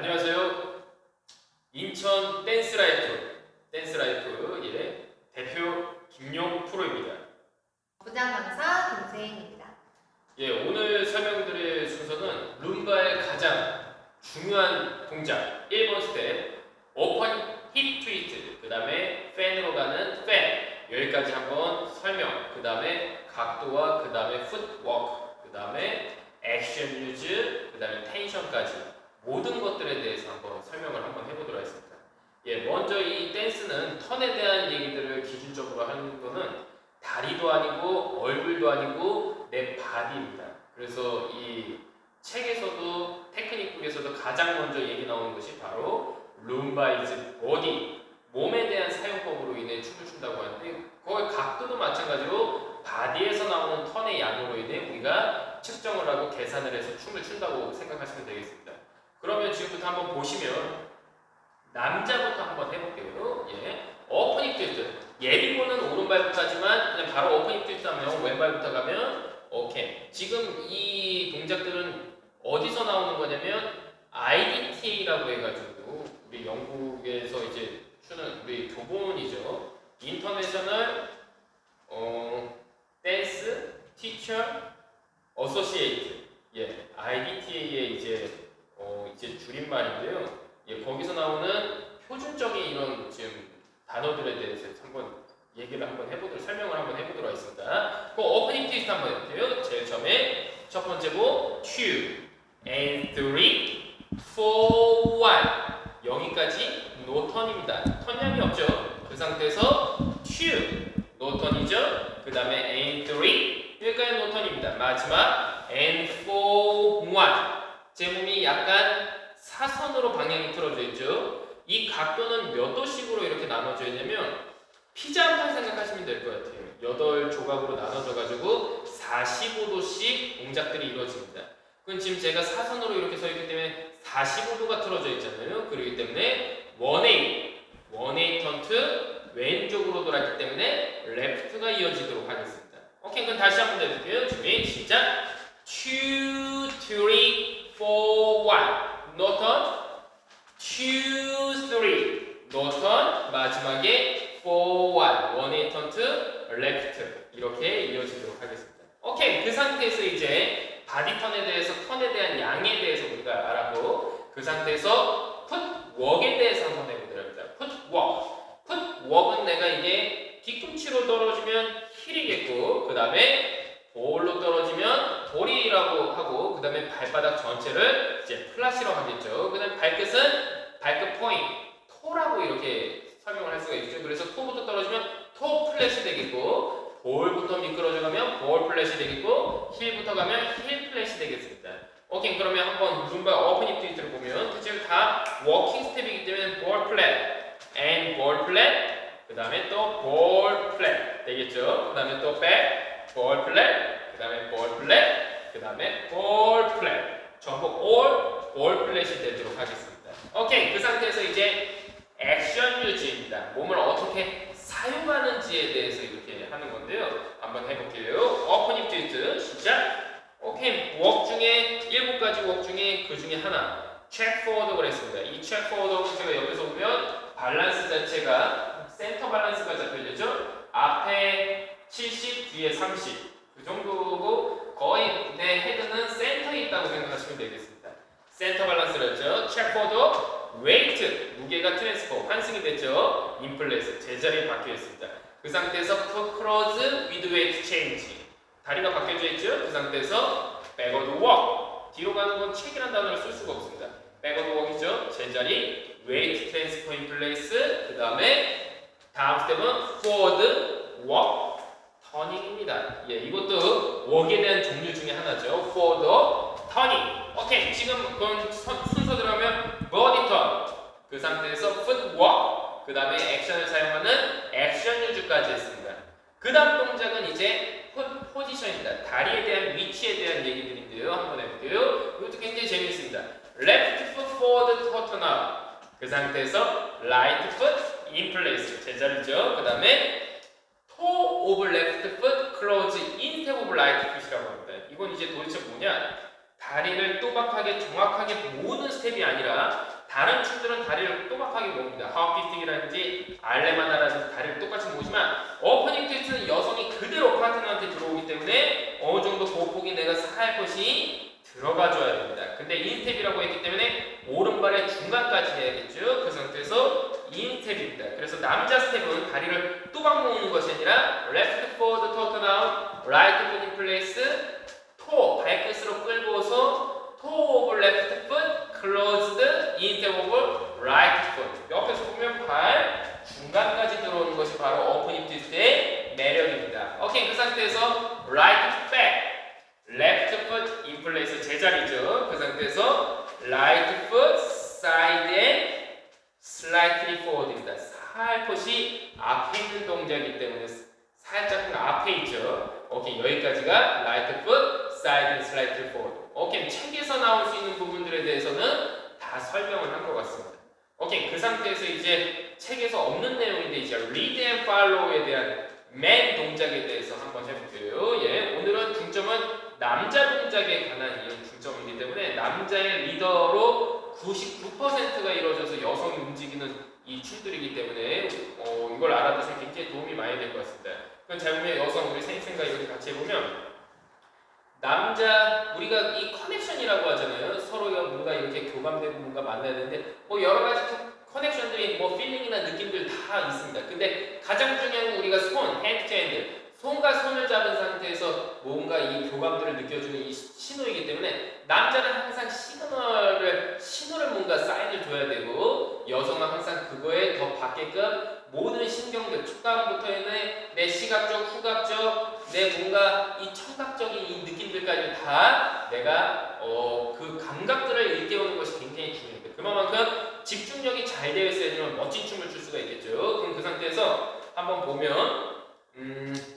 안녕하세요. 인천 댄스라이프 예, 대표 김용 프로입니다. 부장 강사 김세인입니다. 예, 오늘 설명드릴 순서는 룸바의 가장 중요한 동작 1번 스텝 오픈 힙 트위스트, 그 다음에 팬으로 가는 팬, 여기까지 한번 설명, 그 다음에 각도와 그 다음에 풋워크, 그 다음에 액션 유즈, 그 다음에 텐션까지 모든 것들에 대해서 한번 설명을 한번 해보도록 하겠습니다. 예, 먼저 이 댄스는 턴에 대한 얘기들을 기준적으로 하는 거는 다리도 아니고 얼굴도 아니고 내 바디입니다. 그래서 이 책에서도 테크닉북에서도 가장 먼저 얘기 나오는 것이 바로 룸바 이즈 보디, 몸에 대한 사용법으로 인해 춤을 춘다고 하는데, 거의 각도도 마찬가지로 바디에서 나오는 턴의 양으로 인해 우리가 측정을 하고 계산을 해서 춤을 춘다고 생각하시면 되겠습니다. 그러면 지금부터 한번 보시면 남자부터 한번 해볼게요. 예, 오프닝 트위스트. 예비고는 오른발부터 하지만 그냥 바로 오프닝 트위스트 하면 왼발부터 가면 오케이. 지금 이 동작들은 어디서 나오는 거냐면 IDTA라고 해가지고 우리 영국에서 이제 추는 우리 교본이죠. 인터내셔널 댄스 티처 어소시에이트. 예, IDTA의 이제 줄임말인데요. 예, 거기서 나오는 표준적인 이런 지금 단어들에 대해서 한번 얘기를 한번 해보도록, 설명을 한번 해보도록 하겠습니다. 그 오프닝 트위스트 한번 해볼게요. 제일 처음에 첫 번째고 2 and 3 4 1 여기까지 노턴입니다. 턴량이 없죠. 그 상태에서 2 노턴이죠. 그 다음에 and 3 여기까지 노턴입니다. 마지막 and 4 1 제 몸이 약간 사선으로 방향이 틀어져 있죠. 이 각도는 몇 도씩으로 이렇게 나눠져 있냐면 피자 한 판 생각하시면 될 것 같아요. 8조각으로 나눠져 가지고 45도씩 동작들이 이루어집니다. 그럼 지금 제가 사선으로 이렇게 서 있기 때문에 45도가 틀어져 있잖아요. 그렇기 때문에 180 턴트 왼쪽으로 돌았기 때문에 레프트가 이어지도록 하겠습니다. 오케이, 그럼 다시 한번 해볼게요. 준비 시작. 2, 3, 4, 1 노턴 2, 3 노턴 마지막에 4, 1 턴트 레프트 이렇게 이어지도록 하겠습니다. 오케이, 그 상태에서 이제 바디 턴에 대해서, 턴에 대한 양에 대해서 우리가 알았고, 그 상태에서 풋워크에 대해서 한번 해보도록 합니다. 풋워크는 내가 이게 뒤꿈치로 떨어지면 힐이겠고, 그 다음에 볼로 떨어지면 볼이라고 하고, 그 다음에 발바닥 전체를 이제 플라시로 하겠죠. 그 다음에 발끝은 발끝 포인트, 토라고 이렇게 설명을 할 수가 있죠. 그래서 토부터 떨어지면 토 플랫이 되겠고, 볼부터 미끄러져 가면 볼 플랫이 되겠고, 힐부터 가면 힐 플랫이 되겠습니다. 오케이, 그러면 한번 룸바 오프닝 트위스트를 보면 지금 다 워킹 스텝이기 때문에 볼 플랫, and 볼 플랫, 그 다음에 또 볼 플랫 되겠죠. 그 다음에 또 백, 볼 플랫, 그 다음에 볼 플랫, 그 다음에 볼 플랫, 전부 볼 플랫이 되도록 하겠습니다. 오케이, 그 상태에서 이제 액션 유지입니다. 몸을 어떻게 사용하는지에 대해서 이렇게 하는 건데요. 한번 해볼게요. 오프닝 트위스트 시작. 오케이, 웍 중에 7가지 웍 중에 그 중에 하나 체크 포워드를 했습니다. 이 체크 포워드는 제가 옆에서 보면 밸런스 자체가 센터 밸런스가 잡혀있죠. 앞에 70, 뒤에 30 그 정도고, 거의 내 헤드는 센터에 있다고 생각하시면 되겠습니다. 센터 밸런스를 했죠. 체크 포워드 웨이트, 무게가 트랜스포 환승이 됐죠. 인플레스 제자리에 박혀 있습니다. 그 상태에서 크로즈 위드 웨이트 체인지, 다리가 바뀌어져 있죠. 그 상태에서 백워드 웍, 뒤로 가는 건 체크라는 단어를 쓸 수가 없습니다. 백워드 웍이죠. 제자리 웨이트 트랜스포 인플레이스, 그 다음에 다음 스텝은 포워드 웍 터닝입니다. 예, 이것도 웍에 대한 종류 중에 하나죠. 포워드 터닝. 오케이, 지금 그건 순서대로 하면 버디 턴, 그 상태에서 풋워크, 그 다음에 액션을 사용하는 액션 유즈까지 했습니다. 그 다음 동작은 이제 포지션입니다. 다리에 대한 위치에 대한 얘기들인데요. 한번 해볼게요. 이것도 굉장히 재미있습니다. Left foot forward turn out. 그 상태에서 right foot in place 제자리죠. 그 다음에 toe of left foot close instead of right foot이라고 합니다. 이건 이제 도대체 뭐냐? 다리를 또박하게 정확하게 모으는 스텝이 아니라 다른 춤들은 다리를 또박하게 모읍니다. 하우피스틱이라든지 알레마나라든지 다리를 똑같이 모으지만 오프닝 트위스트는 여성이 그대로 파트너한테 들어오기 때문에 어느 정도 보폭이 내가 살것이 들어가줘야 됩니다. 근데 인스텝이라고 했기 때문에 오른발의 중간까지 해야겠죠. 그 상태에서 인스텝입니다. 그래서 남자 스텝은 다리를 또박 모으는 것이 아니라 left forward toe down, right foot in place, toe 발끝으로 끌고서 toe over left foot, closed, instep over right foot. 옆에서 보면 발 중간까지 들어오는 것이 바로 오프닝 트위스트의 매력입니다. 오케이, 그 상태에서 right foot back, left foot in place 제자리죠. 그 상태에서 right foot side and slightly forward입니다. 살포시 앞에 있는 동작이기 때문에 살짝 앞에 있죠. 오케이, 여기까지가 right foot side and slightly forward. 오케이, 책에서 나올 수 있는 부분들에 대해서는 다 설명을 한 것 같습니다. 오케이, 그 상태에서 이제 책에서 없는 내용인데 이제 read and follow에 대한 맨 동작에 대해서 한번 해볼게요. 예, 오늘은 중점은 남자 동작에 관한 이런 중점이기 때문에 남자의 리더로 99%가 이루어져서 여성이 움직이는 이 춤들이기 때문에 이걸 알아두시면 굉장히 도움이 많이 될 것 같습니다. 그럼 잘 보면 여성 우리 생생과 이렇게 같이 해보면 남자 우리가 이 커넥션이라고 하잖아요. 서로가 뭔가 이렇게 교감되고 뭔가 만나야 되는데 뭐 여러 가지 커넥션들이 뭐 필링이나 느낌들 다 있습니다. 근데 가장 중요한 건 우리가 손, 핸드 투 핸드 손과 손을 잡은 상태에서 뭔가 이 교감들을 느껴주는 이 신호이기 때문에 남자는 항상 신호를 뭔가 사인을 줘야 되고 여성은 항상 그거에 더 받게끔 모든 신경들 촉감부터 내 시각적, 후각적, 내 뭔가 이 청각적인 이 느낌들까지 다 내가 그 감각들을 일깨우는 것이 굉장히 중요합니다. 그만큼 집중력이 잘 되어 있어야지만 멋진 춤을 출 수가 있겠죠. 그럼 그 상태에서 한번 보면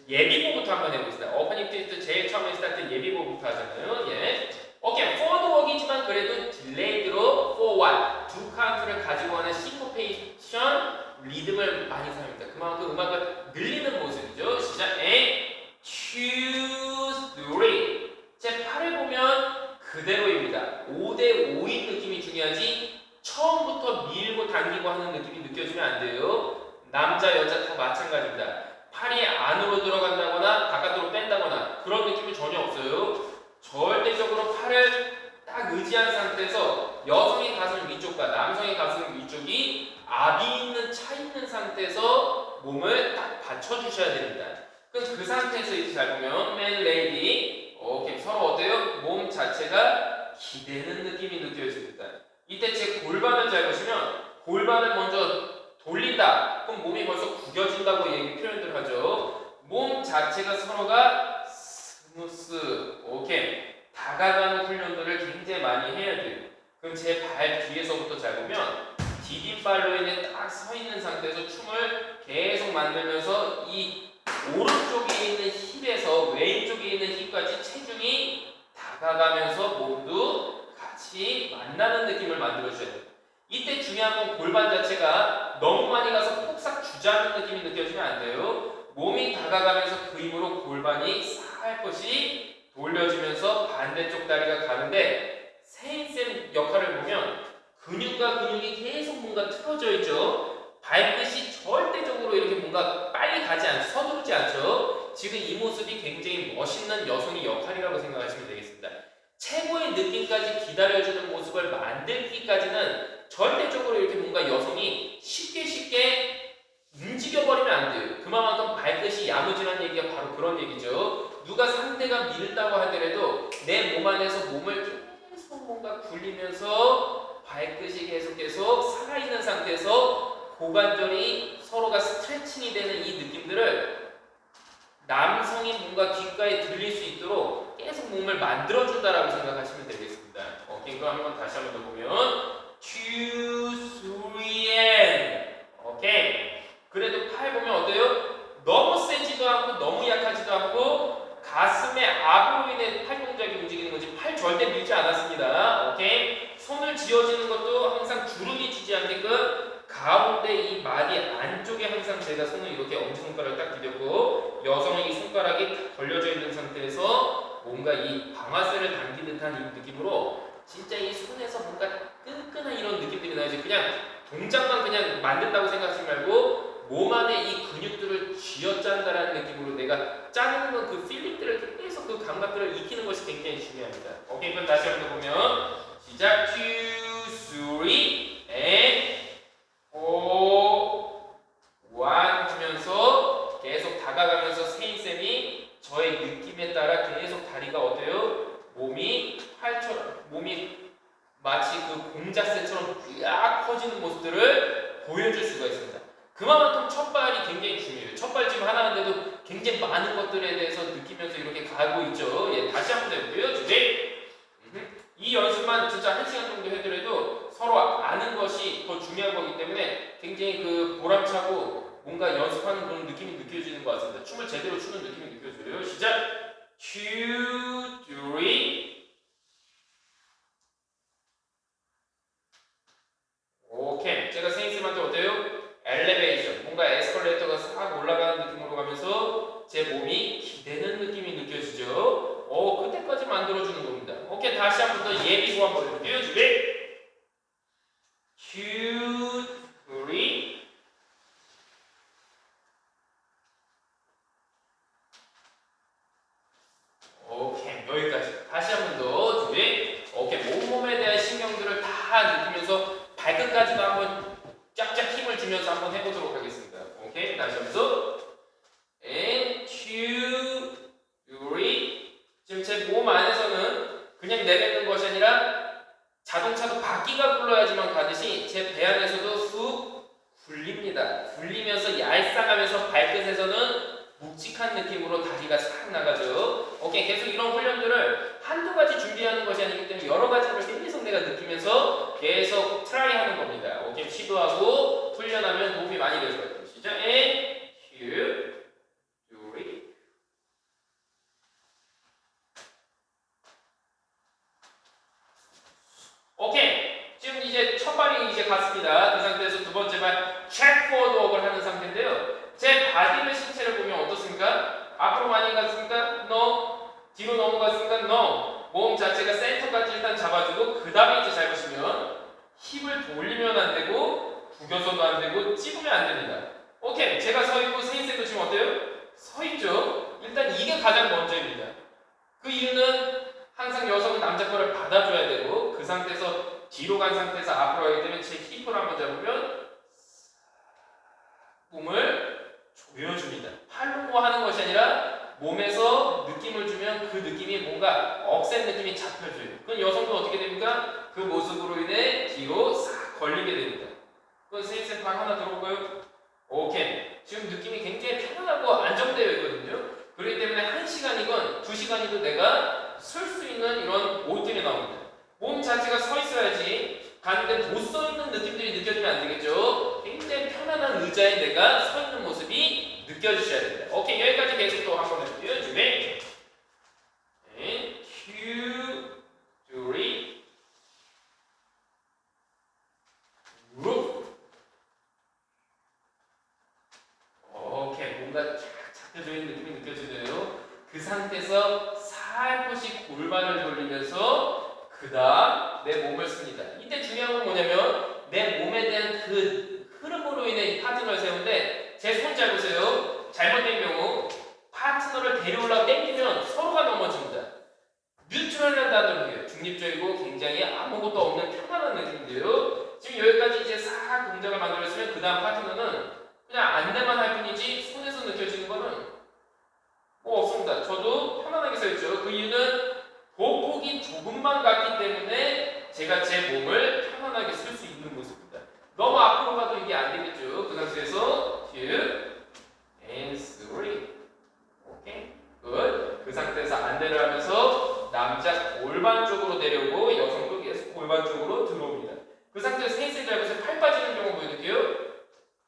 예비보부터 한번 해봅시다. 오프닝 트위스트 제일 처음에 스타트 예비보부터 하잖아요. 예. 오케이, 포워드 웍이지만 그래도 딜레이드로 forward 두 카운트를 가지고 하는 싱코페이션 리듬을 많이 사용합니다. 그만큼 음악을 늘리는 모습이죠. 시작. 1, 2, 3. 제 팔을 보면 그대로입니다. 5대 5인 느낌이 중요하지 처음부터 밀고 당기고 하는 느낌이 느껴지면 안 돼요. 남자 여자 다 마찬가지입니다. 팔이 안으로 들어간다거나 바깥으로 뺀다거나 그런 느낌이 전혀 없어요. 절대적으로 팔을 딱 의지한 상태에서 여성의 가슴 위쪽과 남성의 가슴 위쪽이 압이 있는 차 있는 상태에서 몸을 딱 받쳐주셔야 됩니다. 그럼 그 상태에서 이제 잘 보면 맨 레이디 오케이 서로 어때요? 몸 자체가 기대는 느낌이 느껴집니다. 이때 제 골반을 잘 보시면 골반을 먼저 돌린다. 그럼 몸이 벌써 구겨진다고 표현들 하죠. 몸 자체가 서로가 스무스 오케이 다가가는 훈련들을 굉장히 많이 해야 돼요. 그럼 제 발 뒤에서부터 잘 보면 디딤발로 인해 딱 서 있는 상태에서 춤을 계속 만들면서 이 오른쪽에 있는 힙에서 왼쪽에 있는 힙까지 체중이 다가가면서 몸도 같이 만나는 느낌을 만들어줘야 돼요. 이때 중요한 건 골반 자체가 너무 많이 가서 폭삭 주저앉는 느낌이 느껴지면 안 돼요. 몸이 다가가면서 그 힘으로 골반이 살것이 돌려지면서 반대쪽 다리가 가는데 세인쌤 역할을 보면 근육과 근육이 계속 뭔가 틀어져 있죠. 발끝이 절대적으로 이렇게 뭔가 빨리 가지 않죠. 서두르지 않죠. 지금 이 모습이 굉장히 멋있는 여성의 역할이라고 생각하시면 되겠습니다. 최고의 느낌까지 기다려주는 모습을 만들기까지는 절대적으로 이렇게 뭔가 여성이 쉽게 움직여버리면 안 돼요. 그만큼 발끝이 야무지란 얘기가 바로 그런 얘기죠. 누가 상대가 밀다고 하더라도 내 몸 안에서 몸을 계속 뭔가 굴리면서 발끝이 계속 살아있는 상태에서 고관절이 서로가 스트레칭이 되는 이 느낌들을 남성이 뭔가 귓가에 들릴 수 있도록 계속 몸을 만들어준다라고 생각하시면 되겠습니다. 오케이, 그럼 한번 다시 한번 더 보면 2, 3, and 오케이. 그래도 팔 보면 어때요? 너무 세지도 않고 너무 약하지도 않고 가슴의 압으로 인해 팔 동작이 움직이는 거지 팔 절대 밀지 않았습니다. 오케이. 손을 쥐어지는 것도 항상 주름이 지지 않게끔 가운데 이 마디 안쪽에 항상 제가 손을 이렇게 엄지손가락을 딱 디뎠고 여성은 이 손가락이 걸려져 있는 상태에서 뭔가 이 방아쇠를 당긴 듯한 이 느낌으로 진짜 이 손에서 뭔가 끈끈한 이런 느낌들이 나요. 그냥 동작만 그냥 만든다고 생각하지 말고 몸 안에 이 근육들을 쥐어짠다라는 느낌으로 내가 짜는 그 필링들을 계속 그 감각들을 익히는 것이 굉장히 중요합니다. 오케이, 그럼 다시 한번 보면 시작. 2, 3, and 4, 1 하면서 계속 다가가면서 세인쌤이 저의 느낌에 따라 계속 다리가 어때요? 몸이 마치 그 공작새처럼 쫙 퍼지는 모습들을 보여줄 수가 있습니다. 그만큼 첫발이 굉장히 중요해요. 첫발 지금 하나 하는데도 굉장히 많은 것들에 대해서 느끼면서 이렇게 가고 있죠. 예, 다시 한번 해볼게요. 주제. 이 연습만 진짜 1시간 정도 해더라도 서로 아는 것이 더 중요한 거기 때문에 굉장히 그 보람차고 뭔가 연습하는 그런 느낌이 느껴지는 것 같습니다. 춤을 제대로 추는 느낌이 느껴져요. 시작. 2, 3. 오케이. 제가 선생님한테 어때요? 엘리베이션, 뭔가 에스컬레이터가 싹 올라가는 느낌으로 가면서 제 몸이 기대는 느낌이 느껴지죠? 그때까지 만들어주는 겁니다. 오케이, 다시 한 번 더 예비고 한번 해볼게요. 준비! 2, 3. 오케이, 여기까지. 다시 한 번 더 준비. 오케이, 몸에 대한 신경들을 다 느끼면서 발끝까지도 한번 쫙쫙 힘을 주면서 한번 해보도록 하겠습니다. 오케이, 다시 한 번 더. And 2, 3. 지금 제 몸 안에서는 그냥 내뱉는 것이 아니라 자동차도 바퀴가 굴러야지만 가듯이 제 배 안에서도 훅 굴립니다. 굴리면서 얄쌍하면서 발끝에서는 묵직한 느낌으로 다리가 싹 나가죠. 오케이, 계속 이런 훈련들을 한두 가지 준비하는 것이 아니기 때문에 여러 가지를 계속 내가 느끼면서 계속 트라이 하는 겁니다. 오케이, 시도하고 훈련하면 도움이 많이 될 것 같아요. 시작. And 2, 3. 오케이, 지금 이제 첫 발이 이제 갔습니다. 그 상태에서 두 번째 발 체크 포워드 워크를 하는 상태인데요. 제 바디의 신체를 보면 어떻습니까? 앞으로 많이 갔습니까? No. 뒤로 넘어갔습니까? No. 몸 자체가 센터까지 일단 잡아주고 그 다음에 이제 잘 보시면 힙을 돌리면 안 되고 구겨서도 안 되고 찝으면 안 됩니다. 오케이, 제가 서 있고 세인쌤도 지금 어때요? 서 있죠? 일단 이게 가장 먼저입니다. 그 이유는 항상 여성은 남자 거를 받아줘야 되고 그 상태에서 뒤로 간 상태에서 앞으로 가기 때문에 제 힙을 한번 잡으면 몸을 조여줍니다. 팔로 뭐 하는 것이 아니라 몸에서 느낌을 주면 그 느낌이 뭔가 억센 느낌이 잡혀줘요. 그럼 여성도 어떻게 됩니까? 그 모습으로 인해 뒤로 싹 걸리게 됩니다. 그건 세이센 방 하나 들어볼까요? 오케이. 지금 느낌이 굉장히 편안하고 안정되어 있거든요. 그렇기 때문에 1시간이건 2시간이든 내가 설 수 있는 이런 모습들이 나옵니다. 몸 자체가 서 있어야지 가는데 못 서 있는 느낌들이 느껴지면 안 되겠죠. 굉장히 편안한 의자에 내가 서 있는 모습이 느껴지셔야 됩니다. 오케이, 여기까지 계속 또 한번 해볼게요. 준비. 2, 3. 오케이, 뭔가 쫙 잡혀져 있는 느낌이 느껴지네요. 그 상태에서 살포시 골반을 돌리면서 그다음 내 몸을 씁니다. 이때 중요한 건 뭐냐면 내 몸에 대한 그 흐름으로 인해 파트너를 세우는데 제 손 잘 보세요. 잘못된 경우 파트너를 데려오려고 당기면 서로가 넘어집니다. 뉴트럴한 단어예요. 중립적이고 굉장히 아무것도 없는 편안한 느낌인데요. 지금 여기까지 이제 싹 동작을 만들었으면 그 다음 파트너는 그냥 안내만 할 뿐이지 손에서 느껴지는 거는 뭐 없습니다. 저도 편안하게 서 있죠. 그 이유는 보폭이 조금만 갔기 때문에 제가 제 몸을 편안하게 쓸 수 있는 모습입니다. 너무 앞으로 가도 이게 안 되겠죠. 그 상태에서 2 and 3. 오케이, 굿. 그 상태에서 안내를 하면서 남자 골반 쪽으로 내려오고 여성도 계속 골반 쪽으로 들어옵니다. 그 상태에서 세이스 잡아서 팔 빠지는 경우 보여드릴게요.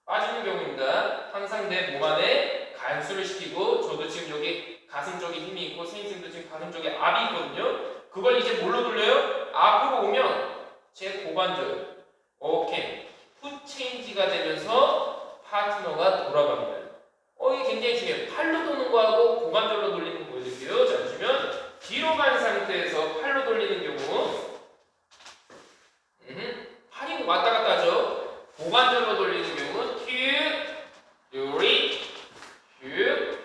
빠지는 경우입니다. 항상 내 몸 안에 간수를 시키고 저도 지금 여기 가슴 쪽에 힘이 있고 세이스도 지금 가슴 쪽에 압이 있거든요. 그걸 이제 뭘로 돌려요? 앞으로 오면 제 고관절. 오케이. 풋 체인지가 되면서 파트너가 돌아갑니다. 이게 굉장히 중요해요. 팔로 도는 거하고 고관절로 돌리는 거 보여드릴게요. 자, 보시면 뒤로 간 상태에서 팔로 돌리는 경우 팔이 왔다 갔다 하죠. 고관절로 돌리는 경우는 큐, 요리, 큐.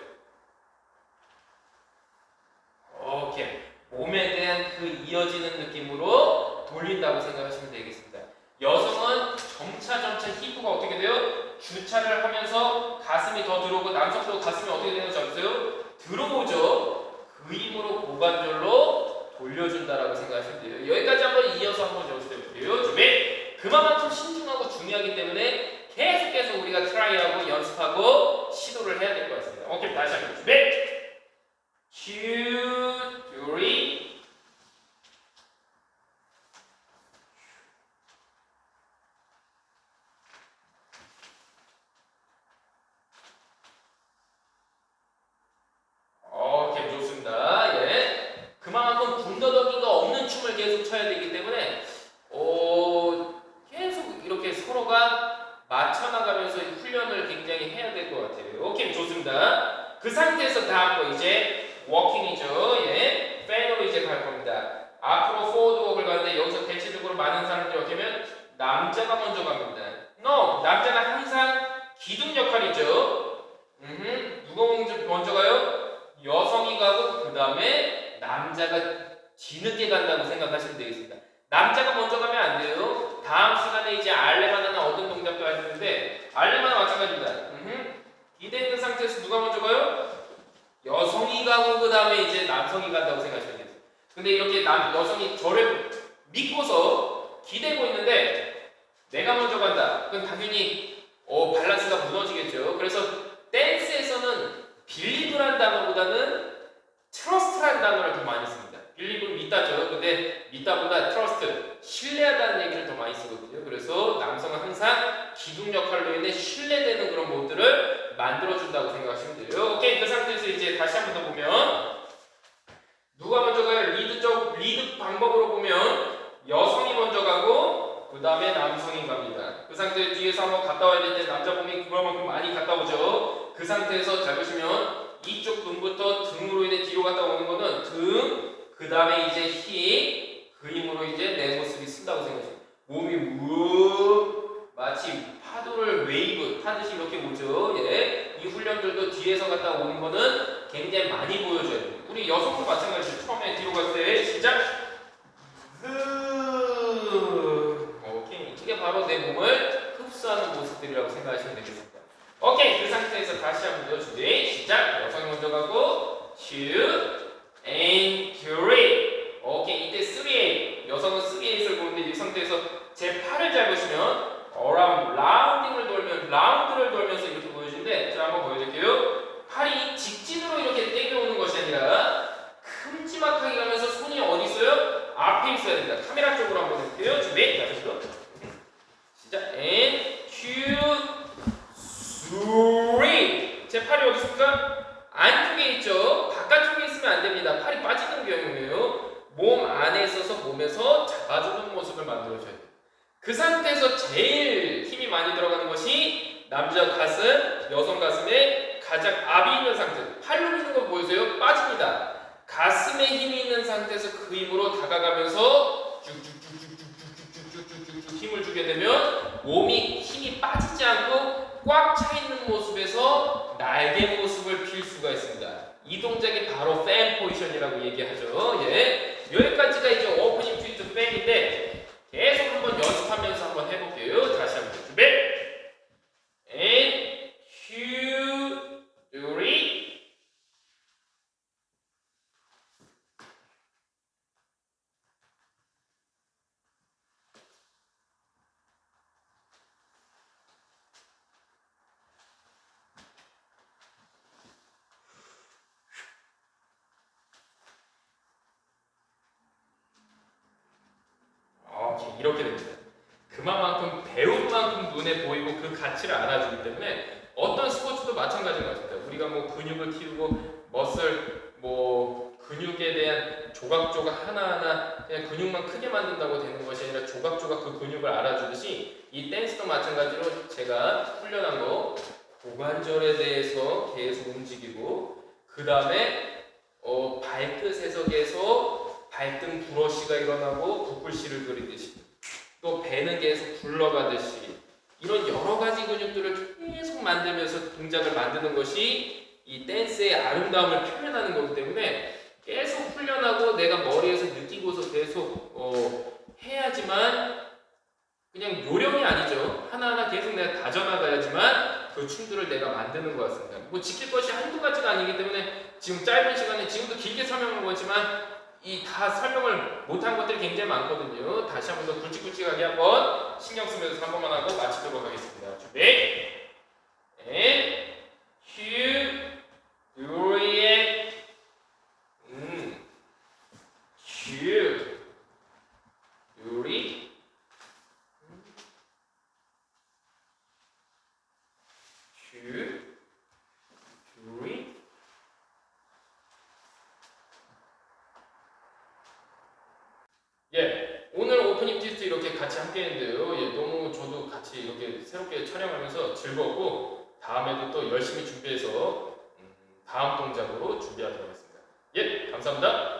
오케이. 몸에 대한 그 이어지는 느낌으로 돌린다고 생각하시면 되겠습니다. 여성은 점차 힙부가 어떻게 돼요? 주차를 하면서 가슴이 더 들어오고 남성도 가슴이 어떻게 되는지 아세요? 들어오죠. 그 힘으로 고관절로 돌려준다라고 생각하시면 돼요. 여기까지 한번 이어서 한번 연습해볼게요. 준비. 그만큼 신중하고 중요하기 때문에 계속 우리가 트라이하고 연습하고 시도를 해야 될 것 같습니다. 오케이, 다시 한번 준비. 2, 3. 오케이, 좋습니다. 예. 그만큼 군더더기가 없는 춤을 계속 춰야 되기 때문에 계속 이렇게 서로가 맞춰나가면서 훈련을 굉장히 해야 될 것 같아요. 오케이, 좋습니다. 그 상태에서 다음 거 이제 워킹이죠. 예. 팬으로 이제 갈 겁니다. 앞으로 포워드 워크를 가는데 여기서 대체적으로 많은 사람들이 어떻게 하면 남자가 먼저 갑니다. No! 남자가 항상 기둥 역할이죠. 누가 먼저 가요? 여성이 가고 그 다음에 남자가 뒤늦게 간다고 생각하시면 되겠습니다. 남자가 먼저 가면 안 돼요. 다음 시간에 이제 알레마나나 어떤 동작도 할 텐데 알레마나 마찬가지입니다. 기대 있는 상태에서 누가 먼저 가요? 여성이 가고 그 다음에 이제 남성이 간다고 생각하시면 돼요. 근데 이렇게 여성이 저를 믿고서 기대고 있는데 내가 먼저 간다. 그럼 당연히 밸런스가 무너지겠죠. 그래서 댄스에서는 빌리브라는 단어보다는 트러스트라는 단어를 더 많이 씁니다. 빌리브는 믿다죠. 근데 믿다보다 트러스트, 신뢰하다는 얘기를 더 많이 쓰거든요. 그래서 남성은 항상 기둥 역할로 인해 신뢰되는 그런 모드를 만들어준다고 생각하시면 돼요. 오케이, 그 상태에서 이제 다시 한 번 더 보면 누가 먼저 가요? 리드 방법으로 보면 여성이 먼저 가고 그 다음에 남성이 갑니다. 그 상태 뒤에서 한번 갔다 와야 되는데 남자 몸이 그만큼 많이 갔다 오죠. 그 상태에서 잘 보시면 이쪽 등부터 등으로 인해 뒤로 갔다 오는 거는 등, 그 다음에 이제 힙, 그 힘으로 이제 내 모습이 쓴다고 생각해요. 몸이 마치 파도를 웨이브 타듯이 이렇게 오죠. 예. 이 훈련들도 뒤에서 갔다 오는 거는 굉장히 많이 보여줘야 돼요. 우리 여성도 마찬가지죠. 처음에 뒤로 갈 때 시작. 오케이. 이게 바로 내 몸을 흡수하는 모습들이라고 생각하시면 되겠습니다. 오케이. 그 상태에서 다시 한 번 더 준비. 시작. 여성이 먼저 가고 2 and 3. 오케이. 이때 3 여성은 3을 보는데 이 상태에서 제 팔을 잘 보시면 라운드를 돌면서 이렇게 보여주는데 자 한번 보여드릴게요. 팔이 직진으로 이렇게 땡겨오는 것이 아니라 큼지막하게 가면서 손이 어디 있어요? 앞에 있어야 됩니다. 카메라 쪽으로 한번 해볼게요. 준비. 다시 또 시작. and 2, 3. 제 팔이 어디 있습니까? 안쪽에 있죠. 바깥쪽에 있으면 안 됩니다. 팔이 빠지는 경우에요. 몸 안에 있어서 몸에서 잡아주는 모습을 만들어줘야 돼요. 그 상태에서 제일 힘이 많이 들어가는 것이 남자 가슴, 여성 가슴에 가장 압이 있는 상태. 팔로 미는 거 보이세요? 빠집니다. 가슴에 힘이 있는 상태에서 그 힘으로 다가가면서 쭉쭉쭉쭉쭉쭉쭉쭉쭉 힘을 주게 되면 몸이 힘이 빠지지 않고 꽉 차 있는 모습에서 날개 모습을 필 수가 있습니다. 이 동작이 바로 팬 포지션이라고 얘기하죠. 예. 여기까지가 이제 오프닝 트위트 팬인데 계속 한번 연습하면서 한번 해볼게요. 다시 한번 준비. and 2, 3. 이렇게 됩니다. 그만큼 배운 만큼 눈에 보이고 그 가치를 알아주기 때문에 어떤 스포츠도 마찬가지인 것 같습니다. 우리가 뭐 근육을 키우고 머슬 근육에 대한 조각조각 하나하나 그냥 근육만 크게 만든다고 되는 것이 아니라 조각조각 그 근육을 알아주듯이 이 댄스도 마찬가지로 제가 훈련한 거 고관절에 대해서 계속 움직이고 그 다음에 발끝에서 계속 발등 브러쉬가 일어나고 붓글씨를 그리듯이 또 배는 계속 굴러가듯이 이런 여러 가지 근육들을 계속 만들면서 동작을 만드는 것이 이 댄스의 아름다움을 표현하는 거기 때문에 계속 훈련하고 내가 머리에서 느끼고서 계속 해야지만 그냥 요령이 아니죠. 하나하나 계속 내가 다져나가야지만 그 춤들을 내가 만드는 것 같습니다. 뭐 지킬 것이 한두 가지가 아니기 때문에 지금 짧은 시간에 지금도 길게 설명한 거지만 이 다 설명을 못한 것들이 굉장히 많거든요. 다시 한 번 더 굵직굵직하게 한번 신경 쓰면서 한 번만 하고 마치도록 하겠습니다. 준비. And two, three, two, three, two, three. 예, 오늘 오프닝 튜토 이렇게 같이 함께 했는데요. 예, 너무 저도 같이 이렇게 새롭게 촬영하면서 즐거웠고 다음에도 또 열심히 준비해서 다음 동작으로 준비하도록 하겠습니다. 예, 감사합니다.